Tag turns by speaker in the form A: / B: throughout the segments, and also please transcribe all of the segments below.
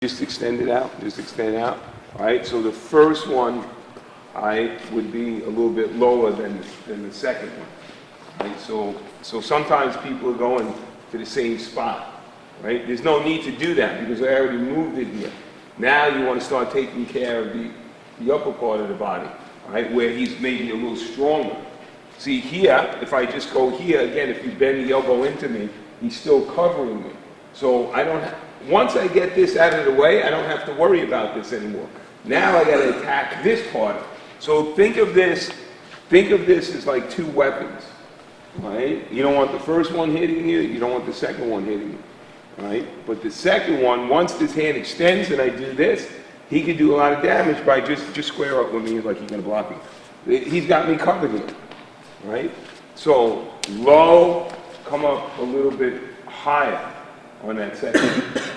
A: Just extend it out, just extend it out. All right, so the first one, would be a little bit lower than the second one. Right, so sometimes people are going to the same spot, right? There's no need to do that because I already moved it here. Now you want to start taking care of the upper part of the body, right, where he's maybe a little stronger. See here, if I just go here, again, if you bend the elbow into me, he's still covering me. So I don't once I get this out of the way, I don't have to worry about this anymore. Now I got to attack this part. So think of this as like two weapons, right? You don't want the first one hitting you, you don't want the second one hitting you, right? But the second one, once this hand extends and I do this, he can do a lot of damage by just square up with me like he's going to block me. He's got me covered here, right? So low, come up a little bit higher on that second,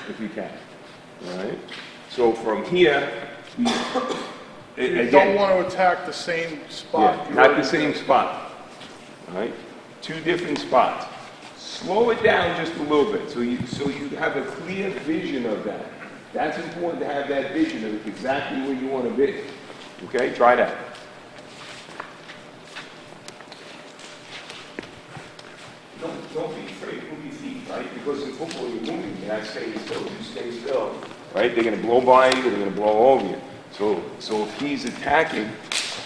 A: if you can, all right? So from here,
B: you don't want to attack the same spot.
A: Yeah, not the same spot, all right? Two different spots. Slow it down just a little bit so you have a clear vision of that. That's important to have that vision of exactly where you want to be. Okay, try that. Don't be afraid to move your feet, right? Because in football you're moving, you're not staying still. You stay still, right? They're going to blow by you, they're going to blow over you. So if he's attacking,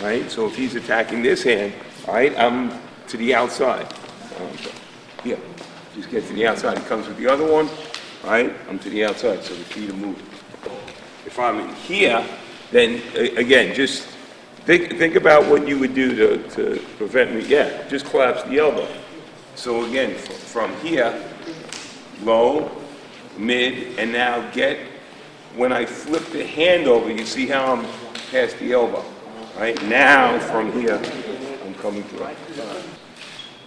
A: right? So if he's attacking this hand, all right, I'm to the outside. Here, just get to the outside. He comes with the other one, all right? I'm to the outside, so the feet are moving. If I'm in here, then again, just think about what you would do to prevent me. Yeah, just collapse the elbow. So again, from here, low, mid, and now when I flip the hand over, you see how I'm past the elbow, right? Now, from here, I'm coming through.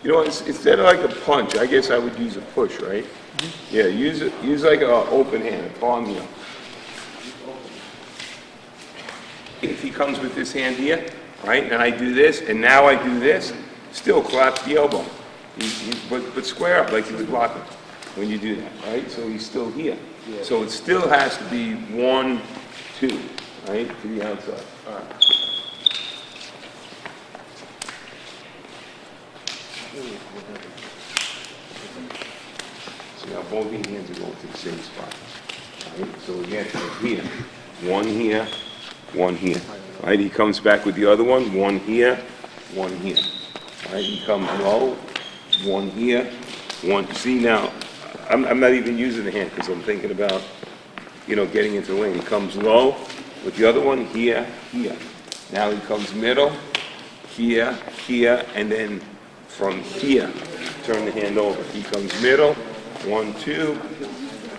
A: You know, instead of like a punch, I guess I would use a push, right? Yeah, use like an open hand, a palm heel. If he comes with this hand here, right, and I do this, and now I do this, still collapse the elbow. But square up like he was blocking when you do that, right? So he's still here. Yeah. So it still has to be 1, 2, right, to the outside. All right. So now both your hands are going to the same spot. Right? So again, here, 1 here, 1 here. Right? He comes back with the other one, 1 here, 1 here. Right? He comes low. 1 here, 1. See now, I'm not even using the hand because I'm thinking about, getting into the lane. He comes low with the other one here, here. Now he comes middle, here, here, and then from here, turn the hand over. He comes middle, 1, 2.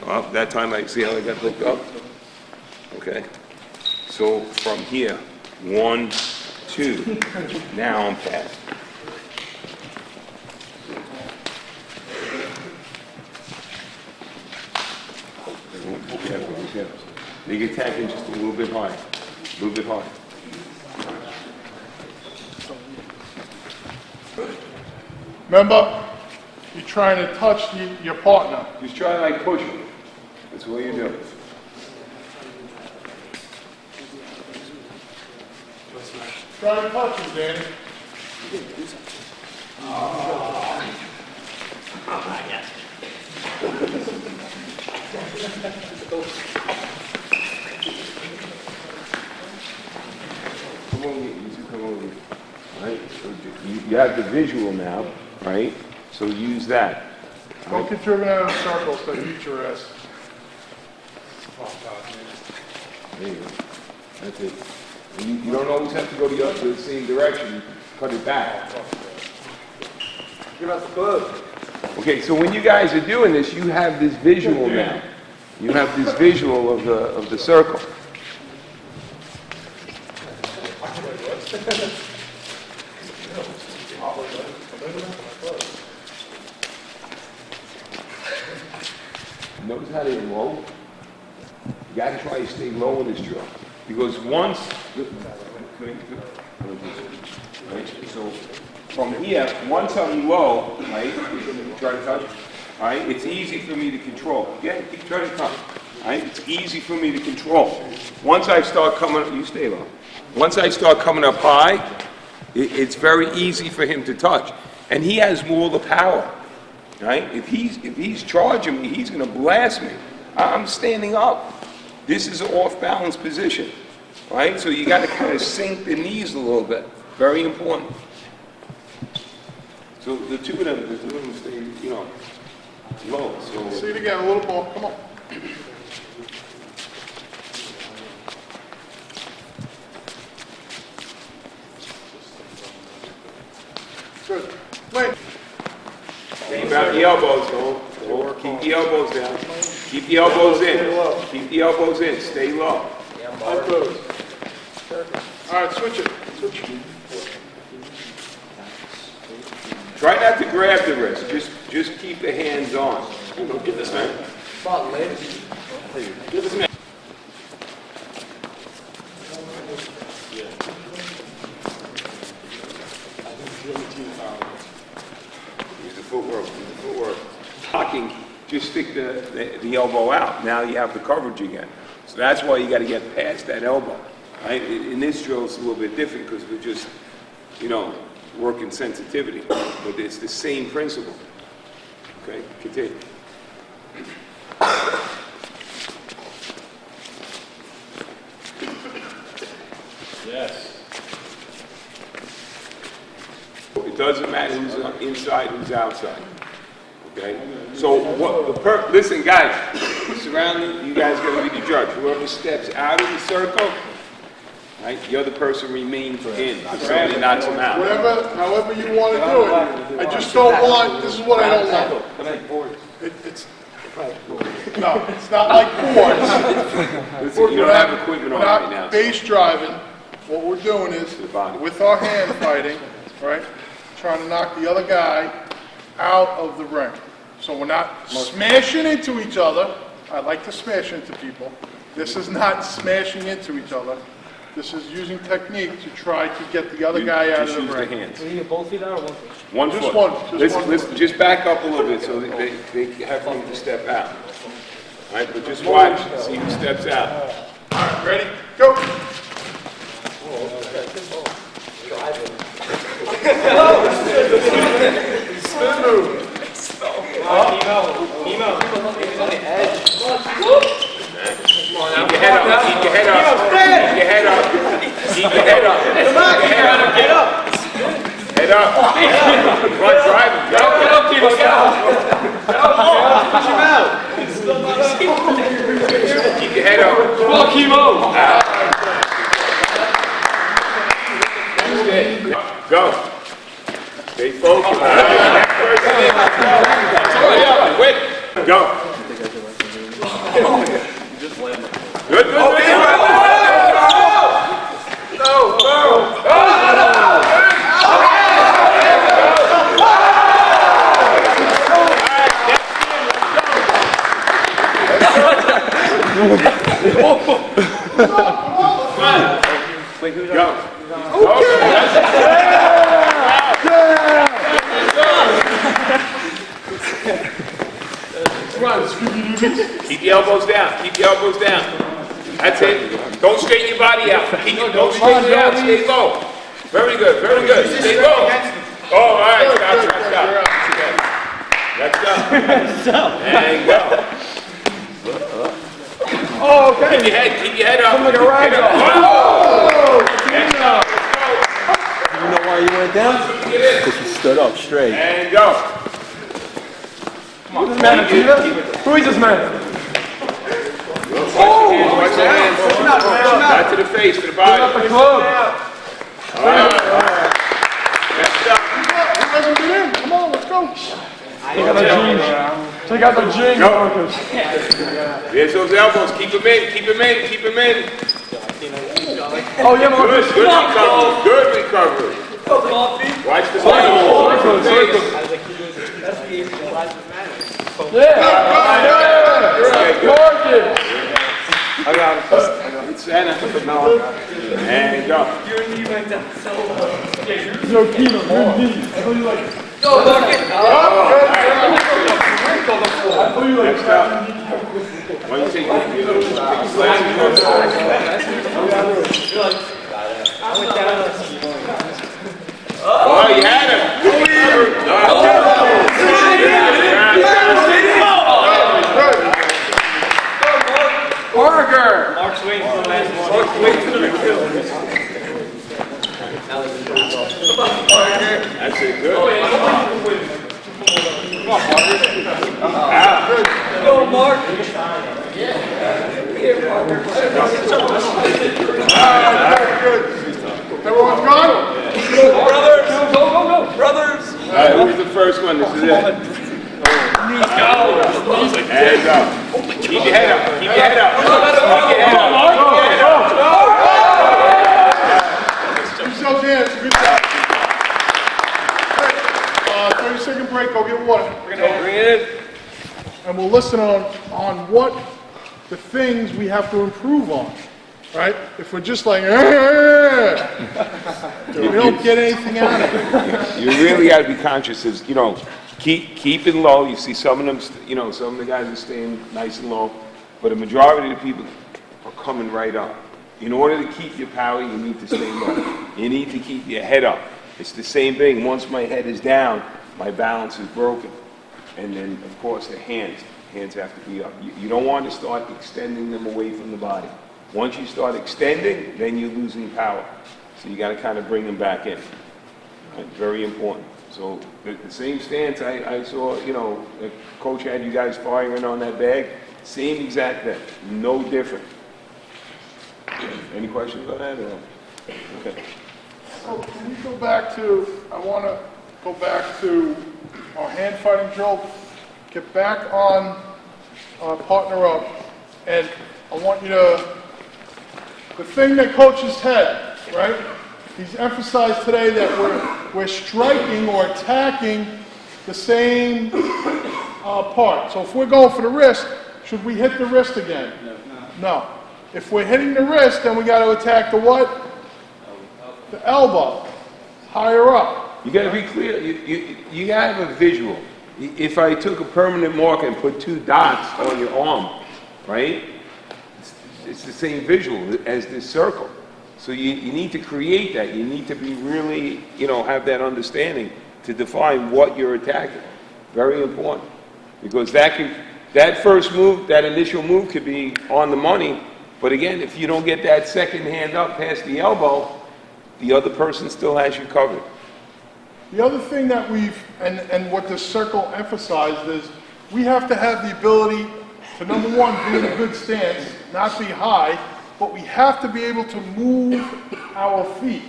A: Oh, that time I see how I got hooked up. Okay. So from here, 1, 2. Now I'm past. They get attacking just a little bit high. A little bit high.
B: Remember, you're trying to touch your partner.
A: Just try to like push him. That's what you do.
B: Try to touch him, Danny.
A: Come over here. You two come over here. Right? So you have the visual now, right? So use that.
B: Don't get driven out of circles, so beat your ass.
A: There you go. That's it. And you don't always have to go the same direction. You can cut it back.
C: Give us the glove.
A: Okay, so when you guys are doing this, you have this visual now. You have this visual of the circle. Notice how they're low. You got to try to stay low in this drill. Because once, right, so from here, once I'm low, right, try to touch, all right, it's easy for me to control. Again, keep trying to touch. right? It's easy for me to control. Once I start coming, you stay low. Once I start coming up high, it's very easy for him to touch. And he has more of the power, right? If he's charging me, he's gonna blast me. I'm standing up. This is an off-balance position, right? So you gotta kind of sink the knees a little bit. Very important. So the two of them stay, you know, low. So
B: See it again, a little more, come on. Good. Wait.
A: keep out the elbows, though. Keep the elbows down. Keep the elbows in. Keep the elbows in. Stay low.
B: All right, switch it. Switch it.
A: Try not to grab the wrist. Just keep the hands on. Get this man. Get this man. Use the footwork. Use the footwork. Blocking. Just stick the elbow out. Now you have the coverage again. So that's why you got to get past that elbow. Right? In this drill, it's a little bit different because we're just, you know, working sensitivity. But it's the same principle. Okay? Continue.
D: Yes.
A: It doesn't matter who's inside, who's outside. Okay? So what listen guys, surrounding, you guys gotta be the judge. Whoever steps out of the circle, right, the other person remains in. Somebody knocks them out.
B: However you want to do it. I just don't want, this is what I don't want. It's not like boards.
A: Listen, you don't have equipment on
B: We're
A: right now.
B: not base driving. What we're doing is,
A: The body.
B: with our hand fighting, right, trying to knock the other guy out of the ring. So we're not smashing into each other. I like to smash into people. This is not smashing into each other. This is using technique to try to get the other guy out of the
A: Just use
B: ring.
A: the hands.
D: Can you get both feet out or one foot?
A: One
B: Just
A: foot.
B: one, just one
A: Listen,
B: foot.
A: just back up a little bit so that they have room to step out. All right, but just watch, see who steps out.
B: All right, ready? Go. Spin move.
A: Keep your head up, keep your head up, keep your head up, keep your head up.
D: Get up!
A: Head up. Come on, drive it, go.
D: Get up, Kimo, get up! Push him out!
A: Keep your head up.
D: Come on, Kimo!
A: That's it. Go. Stay focused. Wait. Go. Good, good, good. Go, go.
D: Wait, who's
A: Go. Keep the elbows down. Keep the elbows down. That's it. Don't straighten your body out. Don't straighten it out. Stay low. Very good. Very good. Stay low. Oh, all right. Stop. Let's go. And go.
B: Oh, okay.
A: Keep your head up.
B: Like a rag doll.
A: Oh! And go.
C: You know why you went down? Because you stood up straight.
A: And go.
B: Who is this man?
A: Watch your hands. Not to the face, to the body.
B: The club.
A: All right. Next up.
B: Who hasn't been in? Come on, let's go. Take out the jeans. Take out the jeans, Marcus.
A: There's those elbows. Keep them in. Keep them in. Keep them in.
B: Oh, yeah, Marcus.
A: Good recovery. Good recovery. Watch the face.
B: Marcus.
A: I got it. It's Anna. And go.
D: Your knee went down so low.
B: Yo, Kino, good knee. I thought you like...
D: Go, Marcus!
B: I thought you like...
A: Next up. Why don't you take glasses Oh, you had him.
D: Burger! Mark's waiting for the last one. Mark's waiting for the kill.
A: That's it, good.
D: Go, Mark!
B: Good. Everyone's gone?
D: Brothers! Go, go, go! Brothers!
A: All right, who's the first one? This is it.
D: Let's go!
A: Hands up. Keep your head up. Keep your head up. Keep your head up.
B: Give yourselves hands. Good job. Great. 30-second break. Go get water.
D: Bring it in.
B: And we'll listen on what the things we have to improve on. Right? If we're just like, we don't get anything out of it.
A: You really got to be conscious of, keep it low. You see some of them, some of the guys are staying nice and low, but a majority of the people are coming right up. In order to keep your power, you need to stay low. You need to keep your head up. It's the same thing. Once my head is down, my balance is broken. And then, of course, the hands have to be up. You don't want to start extending them away from the body. Once you start extending, then you're losing power. So you got to kind of bring them back in. Right? Very important. So the same stance I saw, the coach had you guys firing on that bag, same exact thing, no different. Any questions on that? Or? Okay.
B: So can we go back to, I want to go back to our hand fighting drill, get back on partner up, and I want you to, the thing that coaches had, right? He's emphasized today that we're striking or attacking the same part. So if we're going for the wrist, should we hit the wrist again? No. If we're hitting the wrist, then we got to attack the what? The elbow, higher up.
A: You got to be clear. You got to have a visual. If I took a permanent marker and put 2 dots on your arm, right? It's the same visual as this circle. So you need to create that. You need to be really, have that understanding to define what you're attacking. Very important. Because that first move, that initial move could be on the money. But again, if you don't get that second hand up past the elbow, the other person still has you covered.
B: The other thing that and what this circle emphasized is we have to have the ability to, number one, be in a good stance, not be high, but we have to be able to move our feet,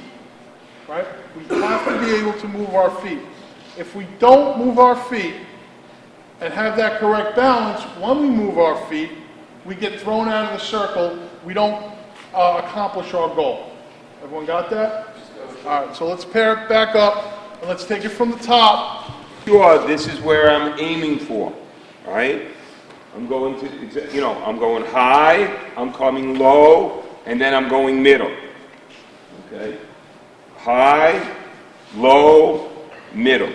B: right? We have to be able to move our feet. If we don't move our feet and have that correct balance, when we move our feet, we get thrown out of the circle, we don't accomplish our goal. Everyone got that? All right, so let's pair it back up, and let's take it from the top.
A: Sure, this is where I'm aiming for, all right? I'm going to, I'm going high, I'm coming low, and then I'm going middle, okay? High, low, middle.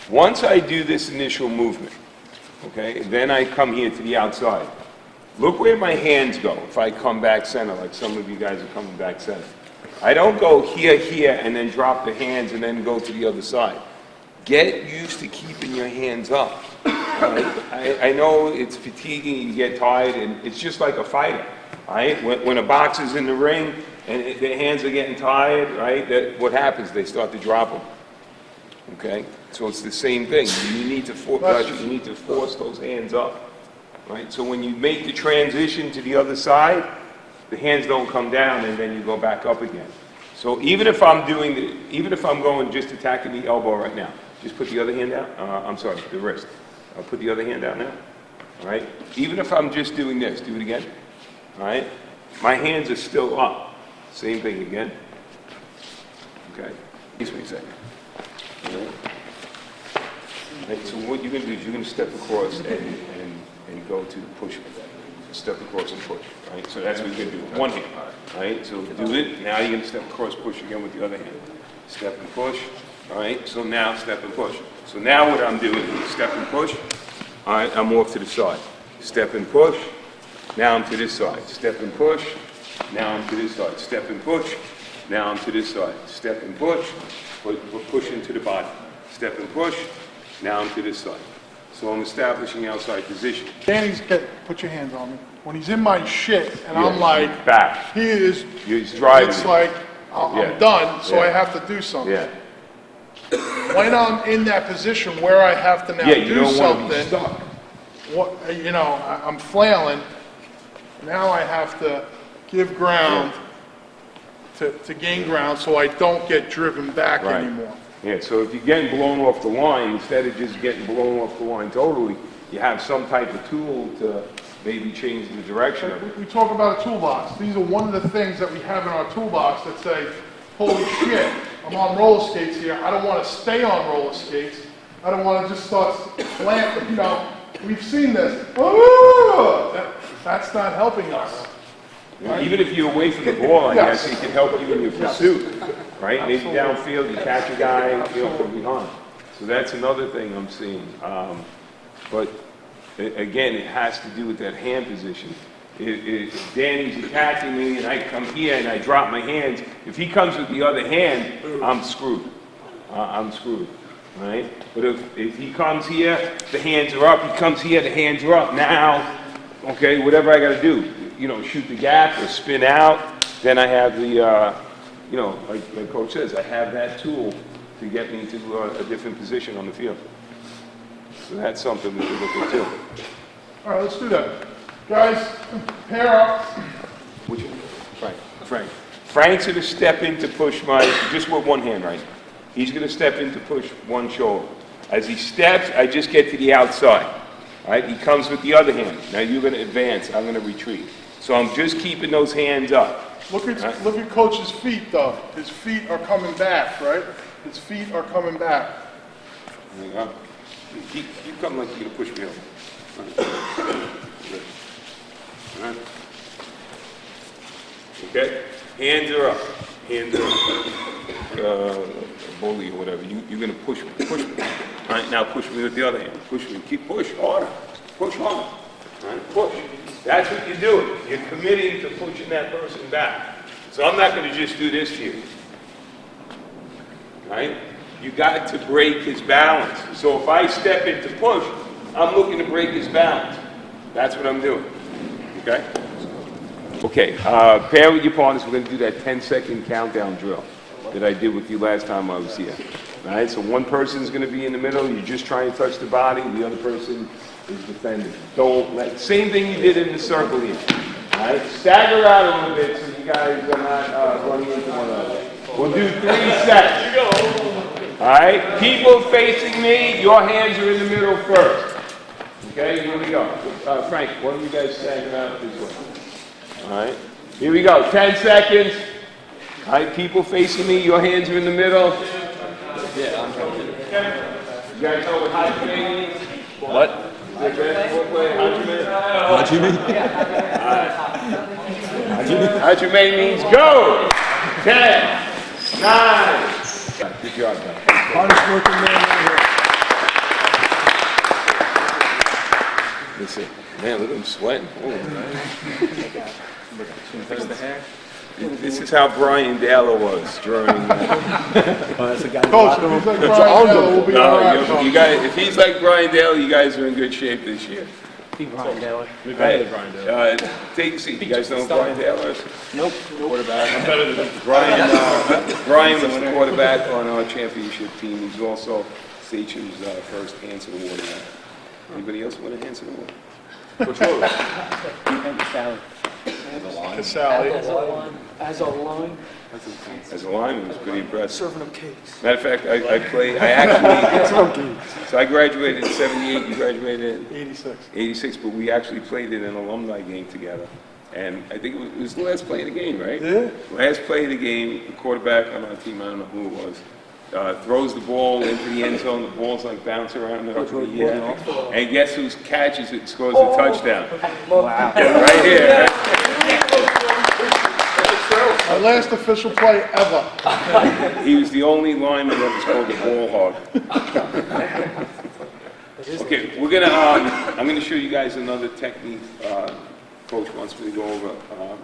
A: Once I do this initial movement, okay, then I come here to the outside. Look where my hands go if I come back center, like some of you guys are coming back center. I don't go here, and then drop the hands and then go to the other side. Get used to keeping your hands up. Right? I know it's fatiguing, you get tired, and it's just like a fighter. Right? When a boxer's in the ring and their hands are getting tired, right? What happens? They start to drop them. Okay? So it's the same thing. You need to force those hands up. Right? So when you make the transition to the other side, the hands don't come down and then you go back up again. So even if I'm going just attacking the elbow right now, just put the other hand down. I'm sorry, the wrist. I'll put the other hand down now. All right? Even if I'm just doing this, do it again. All right? My hands are still up. Same thing again. Okay. Excuse me a second. All right? Right, so what you're going to do is you're going to step across and go to push with that. Step across and push. Right? So that's what you're going to do with one hand. Right? So do it. Now you're going to step across, push again with the other hand. Step and push. All right, so now step and push. So now what I'm doing is step and push. All right, I'm off to the side. Step and push. Now I'm to this side. Step and push. Now I'm to this side. Step and push. Now I'm to this side. Step and push. Push into the body. Step and push. Now I'm to this side. So I'm establishing outside position.
B: Put your hands on me. When he's in my shit, and I'm like,
A: back.
B: he is,
A: He's driving.
B: it's like, I'm
A: Yeah.
B: done, so I
A: Yeah.
B: have to do something.
A: Yeah.
B: When I'm in that position where I have to now
A: Yeah, you
B: do
A: don't want to be
B: something,
A: stuck.
B: I'm flailing, now I have to give ground to gain ground so I don't get driven back
A: Right.
B: anymore.
A: Yeah, so if you're getting blown off the line, instead of just getting blown off the line totally, you have some type of tool to maybe change the direction of it.
B: We talk about a toolbox. These are one of the things that we have in our toolbox that say, holy shit, I'm on roller skates here. I don't want to stay on roller skates. I don't want to just start slamming, we've seen this. That's not helping us.
A: Even if you're away from the ball, I
B: Yes.
A: guess it can help you in your pursuit, right? Maybe downfield, you catch a guy, from behind. So that's another thing I'm seeing. But again, it has to do with that hand position. If Danny's attacking me and I come here and I drop my hands, if he comes with the other hand, I'm screwed. I'm screwed, right? But if he comes here, the hands are up. He comes here, the hands are up. Now, okay, whatever I got to do, shoot the gap or spin out, then I have the, like Coach says, I have that tool to get me to a different position on the field. So that's something we can look at too.
B: All right, let's do that. Guys, pair up.
A: Which one? Frank. Frank's going to step in to push just with one hand right now. He's going to step in to push one shoulder. As he steps, I just get to the outside. All right, he comes with the other hand. Now you're going to advance, I'm going to retreat. So I'm just keeping those hands up.
B: Look at Coach's feet, though. His feet are coming back, right? His feet are coming back.
A: There you go. You come like you're going to push me over. All right. Okay? Hands are up. Hands are up. Bully or whatever. You're going to push me. Push me. All right, now push me with the other hand. Push me. Keep push harder. Push harder. All right, push. That's what you're doing. You're committing to pushing that person back. So I'm not going to just do this to you. All right? You got to break his balance. So if I step in to push, I'm looking to break his balance. That's what I'm doing. Okay? Okay, pair with your partners. We're going to do that 10-second countdown drill that I did with you last time I was here. All right, so one person's going to be in the middle. You're just trying to touch the body. The other person is defending. Same thing you did in the circle here. All right, stagger out a little bit so you guys are not running into one another. We'll do 3 sets. All right, people facing me, your hands are in the middle first. Okay, here we go. Frank, why don't you guys stagger out this way? All right, here we go, 10 seconds. All right, people facing me, your hands are in the middle.
C: Yeah, I'm coming.
A: You guys know what Hajime means?
C: What?
A: Hajime? Hajime means go! 10, 9. Good job, guys.
C: Hardest working man right here.
A: Listen, man, look at him sweating.
C: Fix the hair.
A: This is how Brian Dalla was during.
C: Oh, that's a guy.
B: Coach, if he's like Brian Della, we'll be all right.
A: You guys, if he's like Brian Dalla, you guys are in good shape this year.
C: Brian Dalla.
A: Take a seat. You guys know who Brian Dalla is?
C: Nope.
A: Quarterback. I'm better than Brian was the quarterback on our championship team. He's also Sachem's first Hanson Award winner. Anybody else want a Hanson Award? Which one?
B: Casale.
E: As a line,
A: As a lineman, it was pretty impressive.
E: serving up cakes.
A: Matter of fact, I actually, so I graduated in 78, you graduated in
B: 86.
A: 86, but we actually played in an alumni game together. And I think it was the last play of the game, right?
B: Yeah.
A: Last play of the game, the quarterback on our team, I don't know who it was, throws the ball into the end zone, the ball's like bouncing around up in the air. And guess who catches it and scores a touchdown?
E: Wow.
A: Right here. Right?
B: last official play ever.
A: He was the only lineman that was called a ball hog. Okay, we're gonna, I'm gonna show you guys another technique, Coach wants me to go over,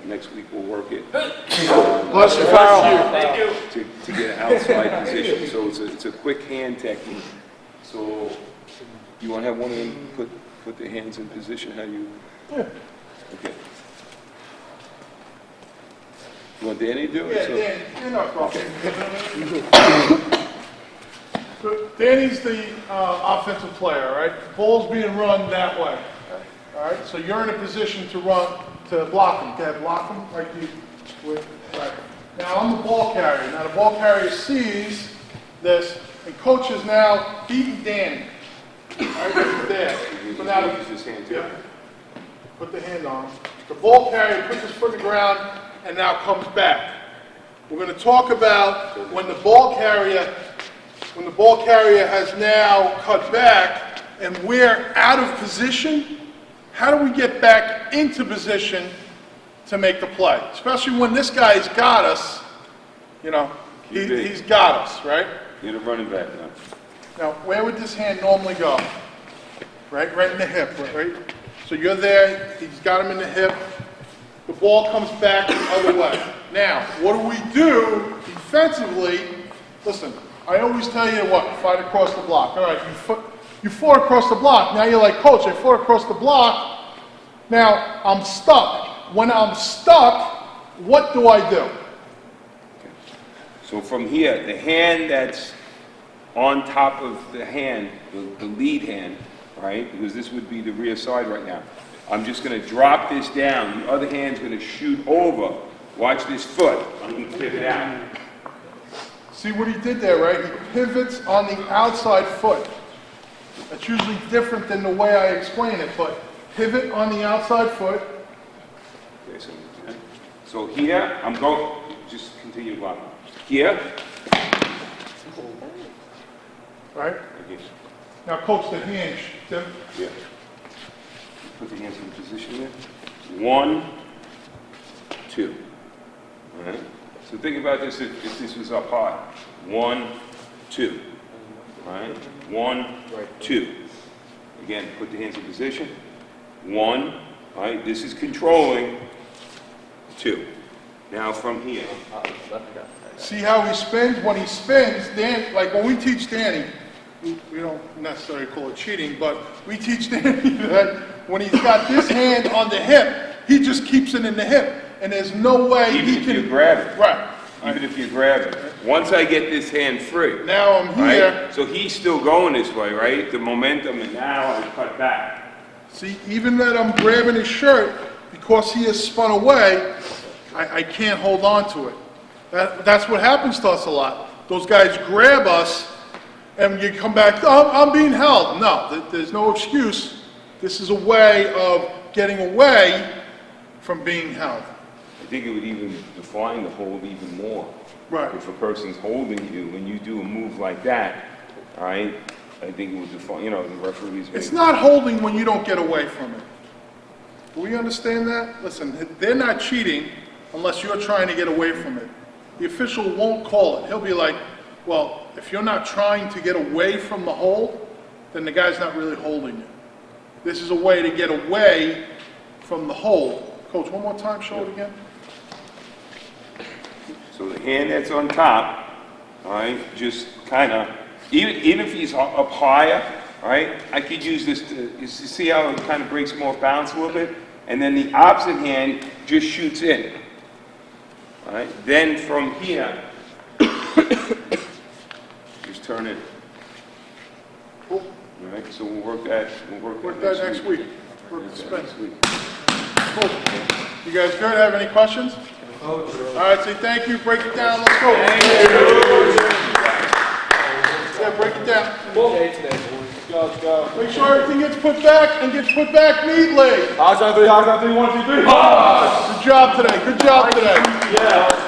A: next week we'll work it.
B: Bless you, Farrell.
D: Thank you.
A: To get an outside position, so it's a quick hand technique. So, you wanna have one of them put their hands in position, how you?
B: Yeah.
A: Okay. You want Danny to do it?
B: Yeah,
A: So-
B: Dan, you're not wrong. So Danny's the offensive player, right? The ball's being run that way, all right? So you're in a position to block him. Okay, block him like you would. Right. Now I'm the ball carrier. Now the ball carrier sees this, and coach is now beating Danny. All right, there. So now
A: Use his hand too.
B: yeah, put the hand on him. The ball carrier puts his foot in the ground and now comes back. We're going to talk about when the ball carrier has now cut back and we're out of position, how do we get back into position to make the play? Especially when this guy's got us, you know, he's got us, right?
A: You're the running back now.
B: Now, where would this hand normally go? Right in the hip, right? So you're there, he's got him in the hip, the ball comes back the other way. Now, what do we do defensively? Listen, I always tell you what, fight across the block. All right, you fought across the block. Now you're like, Coach, I fought across the block. Now I'm stuck. When I'm stuck, what do I do?
A: So from here, the hand that's on top of the hand, the lead hand, right? Because this would be the rear side right now. I'm just going to drop this down. The other hand's going to shoot over. Watch this foot. I'm going to pivot out.
B: See what he did there, right? He pivots on the outside foot. That's usually different than the way I explain it, but pivot on the outside foot.
A: Okay, so here, I'm going, just continue blocking. Here.
B: Right?
A: Okay.
B: Now, coach, the hand, Tim.
A: Yeah. Put the hands in position there. 1, 2. All right. So think about this if this was up high. 1, 2. All right. 1, 2. Again, put the hands in position. 1. All right. This is controlling. 2. Now from here.
B: See how he spins? When he spins, Dan, like when we teach Danny, we don't necessarily call it cheating, but we teach Danny that when he's got this hand on the hip, he just keeps it in the hip. And there's no way
A: Even
B: he
A: if
B: can...
A: you grab it.
B: Right.
A: Even if you grab it. Once I get this hand free.
B: Now I'm here.
A: Right? So he's still going this way, right? The momentum, and now I cut back.
B: See, even that I'm grabbing his shirt, because he has spun away, I can't hold on to it. That's what happens to us a lot. Those guys grab us, and you come back, oh, I'm being held. No, there's no excuse. This is a way of getting away from being held.
A: I think it would even define the hold even more.
B: Right.
A: If a person's holding you, when you do a move like that, all right, I think it would define, you know, the referees.
B: It's not holding when you don't get away from it. Do we understand that? Listen, they're not cheating unless you're trying to get away from it. The official won't call it. He'll be like, well, if you're not trying to get away from the hold, then the guy's not really holding you. This is a way to get away from the hold. Coach, one more time, show it again.
A: So the hand that's on top, all right, just kind of, even if he's up higher, all right, I could use this to, you see how it kind of breaks him off balance a little bit? And then the opposite hand just shoots in. All right, then from here, just turn it.
B: Cool.
A: All right, so we'll work that
B: Next week. Work the spin.
A: Next week.
B: Cool. You guys good? Have any questions? All right, say thank you. Break it down. Let's go. Yeah, break it down.
E: Go.
B: Make sure everything gets put back and gets put back neatly.
D: House on three, 1, 2, 3.
B: Good job today. Good job today.
D: Yeah.